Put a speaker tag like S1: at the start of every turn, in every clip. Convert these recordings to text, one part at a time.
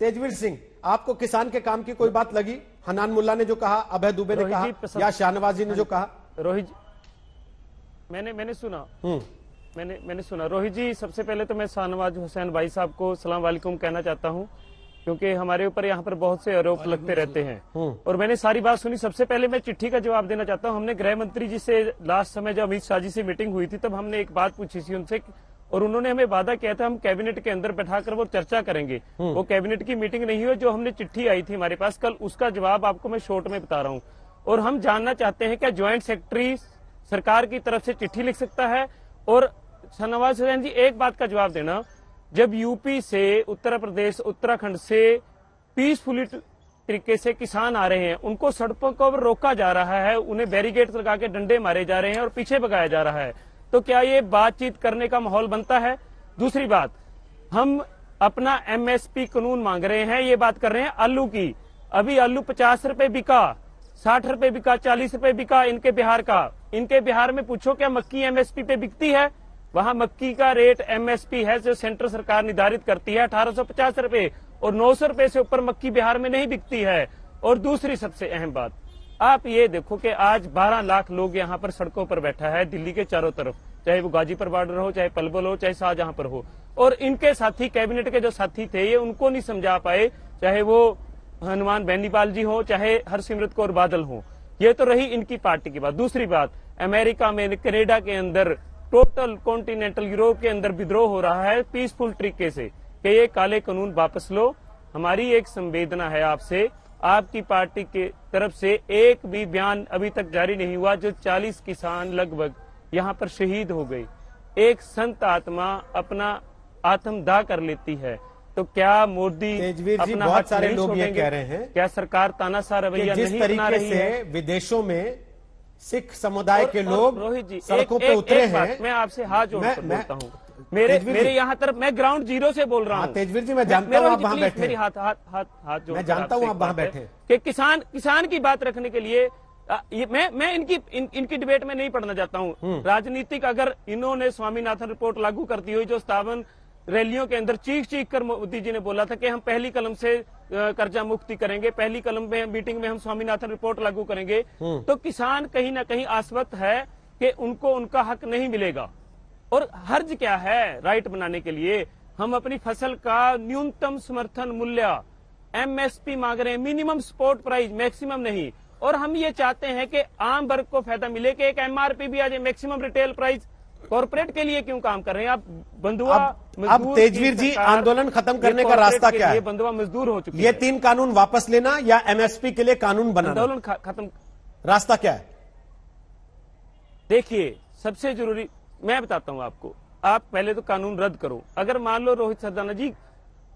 S1: तेजवीर सिंह, आपको किसान के काम की कोई बात लगी? हनान मुल्ला ने जो कहा, अभय दुबे ने कहा, या शाहनवाजी ने जो कहा?
S2: रोहित मैंने सुना मैंने सुना। रोहित जी, सबसे पहले तो मैं शाहनवाज हुसैन भाई साहब को सलाम वालेकुम कहना चाहता हूं, क्योंकि हमारे ऊपर यहाँ पर बहुत से आरोप लगते रहते हैं और मैंने सारी बात सुनी। सबसे पहले मैं चिट्ठी का जवाब देना चाहता हूं। हमने गृह मंत्री जी से लास्ट समय जब अमित शाह जी से मीटिंग हुई थी, तब हमने एक बात पूछी थी उनसे और उन्होंने हमें वादा किया था हम कैबिनेट के अंदर बैठाकर वो चर्चा करेंगे। वो कैबिनेट की मीटिंग नहीं हुई, जो हमने चिट्ठी आई थी हमारे पास कल, उसका जवाब आपको मैं शॉर्ट में बता रहा हूँ। और हम जानना चाहते हैं क्या ज्वाइंट सेक्रेटरी सरकार की तरफ से चिट्ठी लिख सकता है? और शाहनवाज हुसैन जी, एक बात का जवाब देना, जब यूपी से, उत्तर प्रदेश, उत्तराखंड से पीसफुली तरीके से किसान आ रहे हैं, उनको सड़कों पर रोका जा रहा है, उन्हें बैरिकेड लगा के डंडे मारे जा रहे हैं और पीछे भगाया जा रहा है, तो क्या ये बातचीत करने का माहौल बनता है? दूसरी बात, हम अपना एमएसपी कानून मांग रहे हैं, ये बात कर रहे हैं आलू की। अभी आलू 50 रुपए बिका, 60 रुपए बिका, 40 रुपए बिका इनके बिहार का। इनके बिहार में पूछो क्या मक्की एमएसपी पे बिकती है? वहां मक्की का रेट एमएसपी है जो सेंट्रल सरकार निर्धारित करती है 1850 रुपए, और 900 रुपए से ऊपर मक्की बिहार में नहीं बिकती है। और दूसरी सबसे अहम बात, आप ये देखो कि आज 12 लाख लोग यहाँ पर सड़कों पर बैठा है दिल्ली के चारों तरफ, चाहे वो गाजीपुर बॉर्डर हो, चाहे पलवल हो, चाहे शाहजहां पर हो, और इनके साथी, कैबिनेट के जो साथी थे, ये उनको नहीं समझा पाए, चाहे वो हनुमान बेनीवाल जी हो, चाहे हरसिमरत कौर बादल हो। ये तो रही इनकी पार्टी की बात। दूसरी बात, अमेरिका में, कनाडा के अंदर, टोटल कॉन्टिनेंटल यूरोप के अंदर विद्रोह हो रहा है पीसफुल तरीके से कि ये काले कानून वापस लो। हमारी एक संवेदना है आपसे, आपकी पार्टी के तरफ से एक भी बयान अभी तक जारी नहीं हुआ। जो 40 किसान लगभग यहाँ पर शहीद हो गए, एक संत आत्मा अपना आत्मदाह कर लेती है, तो क्या मोदी अपना
S1: बहुत सारे लोग ये कह रहे हैं,
S2: क्या सरकार तानाशाह रवैया नहीं अपना रही है?
S1: विदेशों में सिख समुदाय के लोग
S2: रोहित जी,
S1: सड़कों पे उतरे हैं।
S2: मैं आपसे हाथ जोड़कर बोलता हूँ, मेरे यहाँ तरफ, मैं ग्राउंड जीरो से बोल रहा हूँ।
S1: तेजवीर जी, मैं जानता हूँ आप वहाँ बैठे,
S2: मेरी हाथ जोड़,
S1: मैं जानता हूँ आप वहाँ बैठे
S2: कि किसान की बात रखने के लिए मैं इनकी डिबेट में नहीं पढ़ना चाहता हूँ। राजनीतिक, अगर इन्होंने स्वामीनाथन रिपोर्ट लागू करती हुई जो 57 रैलियों के अंदर चीख कर मोदी जी ने बोला था कि हम पहली कलम से कर्जा मुक्ति करेंगे, पहली कलम में मीटिंग में हम स्वामीनाथन रिपोर्ट लागू करेंगे, तो किसान कहीं ना कहीं आश्वस्त है कि उनको उनका हक नहीं मिलेगा। और हर्ज क्या है राइट बनाने के लिए? हम अपनी फसल का न्यूनतम समर्थन मूल्य एमएसपी मांग रहे हैं, मिनिमम सपोर्ट प्राइस, मैक्सिमम नहीं। और हम ये चाहते हैं कि आम वर्ग को फायदा मिले कि एक एमआरपी भी आ जाए, मैक्सिमम रिटेल प्राइस। कॉर्पोरेट के लिए क्यों काम कर रहे हैं आप? बंधुआ
S1: अब तेजवीर जी, आंदोलन खत्म करने का रास्ता क्या है?
S2: बंधुआ मजदूर हो चुके हैं।
S1: ये 3 कानून वापस लेना या एमएसपी के लिए कानून बनाना?
S2: आंदोलन खत्म,
S1: रास्ता क्या है?
S2: देखिए, सबसे जरूरी मैं बताता हूं आपको। आप पहले तो कानून रद्द करो। अगर मान लो रोहित सरदाना जी,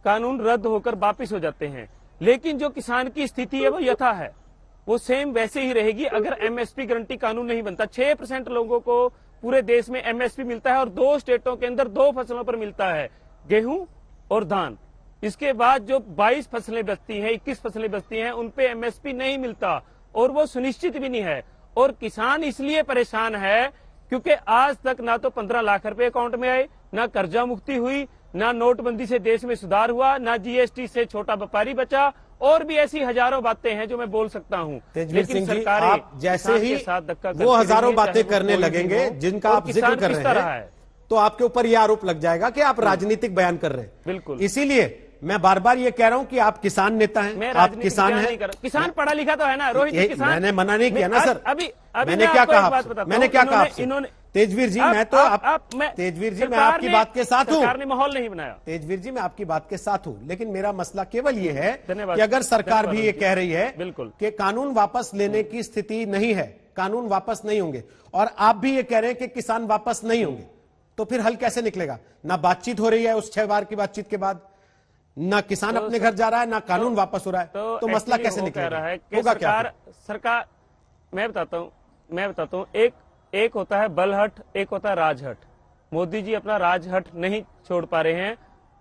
S2: कानून रद्द होकर वापिस हो जाते हैं, लेकिन जो किसान की स्थिति है वो यथा है, वो सेम वैसे ही रहेगी अगर एमएसपी गारंटी कानून नहीं बनता। 6% लोगों को पूरे देश में एमएसपी मिलता है और 2 स्टेटों के अंदर 2 फसलों पर मिलता है, गेहूं और धान। इसके बाद जो 22 फसलें बचती हैं, 21 फसलें बचती हैं, उन पे एमएसपी नहीं मिलता और वो सुनिश्चित भी नहीं है। और किसान इसलिए परेशान है क्योंकि आज तक ना तो 15 लाख रुपए अकाउंट में आए, ना कर्जा मुक्ति हुई, ना नोटबंदी से देश में सुधार हुआ, ना जीएसटी से छोटा व्यापारी बचा, और भी ऐसी हजारों बातें हैं जो मैं बोल सकता हूँ।
S1: लेकिन सरकार आप जैसे ही वो हजारों बातें करने लगेंगे जिनका आप जिक्र कर रहे हैं, तो आपके ऊपर यह आरोप लग जाएगा कि आप राजनीतिक बयान कर रहे हैं।
S2: बिल्कुल,
S1: इसीलिए मैं बार बार ये कह रहा हूं कि आप किसान नेता हैं, आप किसान हैं।
S2: किसान पढ़ा लिखा तो है ना रोहित जी? किसान,
S1: मैंने मना नहीं किया ना सर।
S2: अभी
S1: मैंने क्या कहा? मैंने क्या कहा? इन्होंने, तेजवीर जी, मैं तो तेजवीर जी, मैं आपकी बात के साथ हूं।
S2: सरकार ने माहौल नहीं बनाया।
S1: तेजवीर जी, मैं आपकी बात के साथ हूं, लेकिन मेरा मसला केवल ये है कि अगर सरकार भी ये कह रही है
S2: बिल्कुल
S1: कि कानून वापस लेने की स्थिति नहीं है, कानून वापस नहीं होंगे, और आप भी ये कह रहे हैं कि किसान वापस नहीं होंगे, तो फिर हल कैसे निकलेगा? ना बातचीत हो रही है उस 6 बार की बातचीत के बाद, ना किसान अपने घर जा रहा है, ना कानून वापस हो रहा है, तो मसला कैसे निकलेगा?
S2: होगा क्या? सरकार, मैं बताता हूं, एक होता है बलहट, एक होता है राजहट। मोदी जी अपना राजहट नहीं छोड़ पा रहे हैं,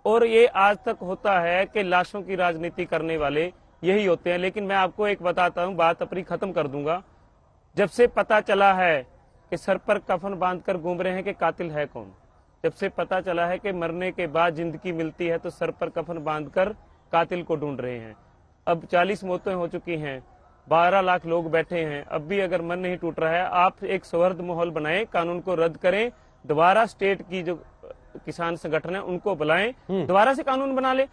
S2: और ये आज तक होता है कि लाशों की राजनीति करने वाले यही होते हैं। लेकिन मैं आपको एक बताता हूं, बात अपनी खत्म कर दूंगा। जब से पता चला है कि सर पर कफन बांधकर घूम रहे हैं कि कातिल है कौन, जब से पता चला है कि मरने के बाद जिंदगी मिलती है तो सर पर कफन बांधकर कातिल को ढूंढ रहे हैं। अब 40 मौतें हो चुकी हैं, 12 लाख लोग बैठे हैं, अब भी अगर मन नहीं टूट रहा है, आप एक सौहार्द माहौल बनाएं, कानून को रद्द करें, दोबारा स्टेट की जो किसान संगठन है उनको बुलाएं, दोबारा से कानून बना ले।